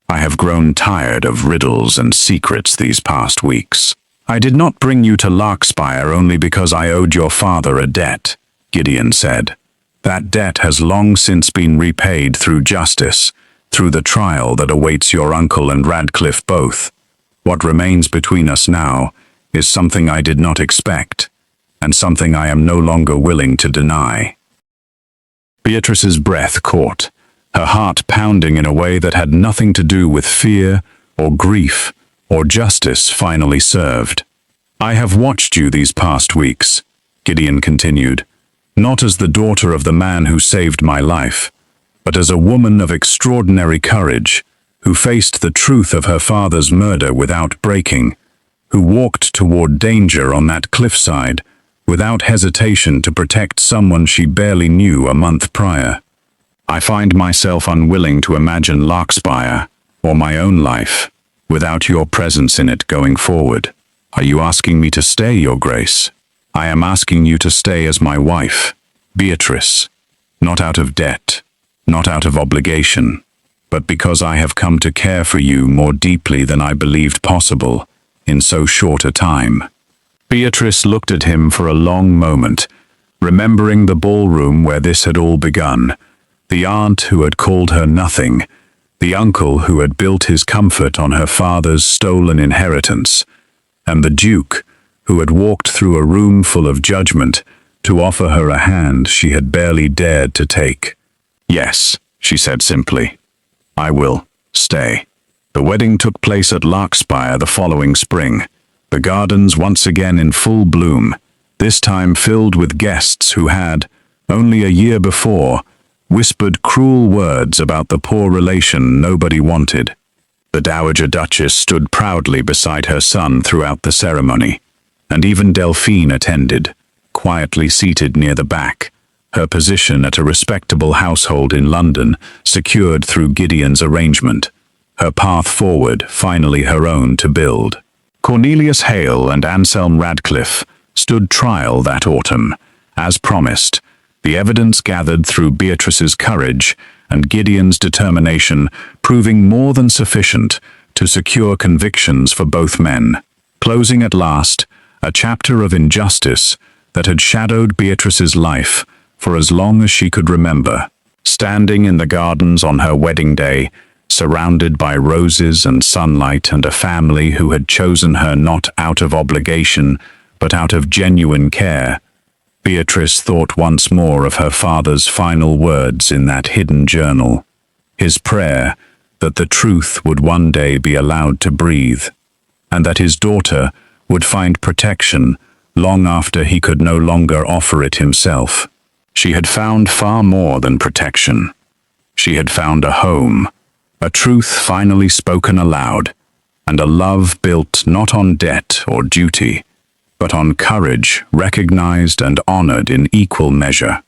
I have grown tired of riddles and secrets these past weeks. I did not bring you to Larkspire only because I owed your father a debt, Gideon said. That debt has long since been repaid through justice, through the trial that awaits your uncle and Radcliffe both. What remains between us now is something I did not expect, and something I am no longer willing to deny. Beatrice's breath caught, her heart pounding in a way that had nothing to do with fear or grief or justice finally served. I have watched you these past weeks, Gideon continued, not as the daughter of the man who saved my life, but as a woman of extraordinary courage, who faced the truth of her father's murder without breaking, who walked toward danger on that cliffside without hesitation to protect someone she barely knew a month prior. I find myself unwilling to imagine Larkspire, or my own life, without your presence in it going forward. Are you asking me to stay, Your Grace? I am asking you to stay as my wife, Beatrice, not out of debt, not out of obligation, but because I have come to care for you more deeply than I believed possible in so short a time. Beatrice looked at him for a long moment, remembering the ballroom where this had all begun, the aunt who had called her nothing, the uncle who had built his comfort on her father's stolen inheritance, and the Duke who had walked through a room full of judgment to offer her a hand she had barely dared to take. Yes, she said simply. I will stay. The wedding took place at Larkspire the following spring, the gardens once again in full bloom, this time filled with guests who had, only a year before, whispered cruel words about the poor relation nobody wanted. The Dowager Duchess stood proudly beside her son throughout the ceremony, and even Delphine attended, quietly seated near the back, her position at a respectable household in London secured through Gideon's arrangement, her path forward finally her own to build. Cornelius Hale and Anselm Radcliffe stood trial that autumn, as promised, the evidence gathered through Beatrice's courage and Gideon's determination proving more than sufficient to secure convictions for both men, closing at last a chapter of injustice that had shadowed Beatrice's life for as long as she could remember. Standing in the gardens on her wedding day, surrounded by roses and sunlight and a family who had chosen her not out of obligation but out of genuine care, Beatrice thought once more of her father's final words in that hidden journal, his prayer that the truth would one day be allowed to breathe, and that his daughter would find protection long after he could no longer offer it himself. She had found far more than protection. She had found a home, a truth finally spoken aloud, and a love built not on debt or duty, but on courage recognized and honored in equal measure.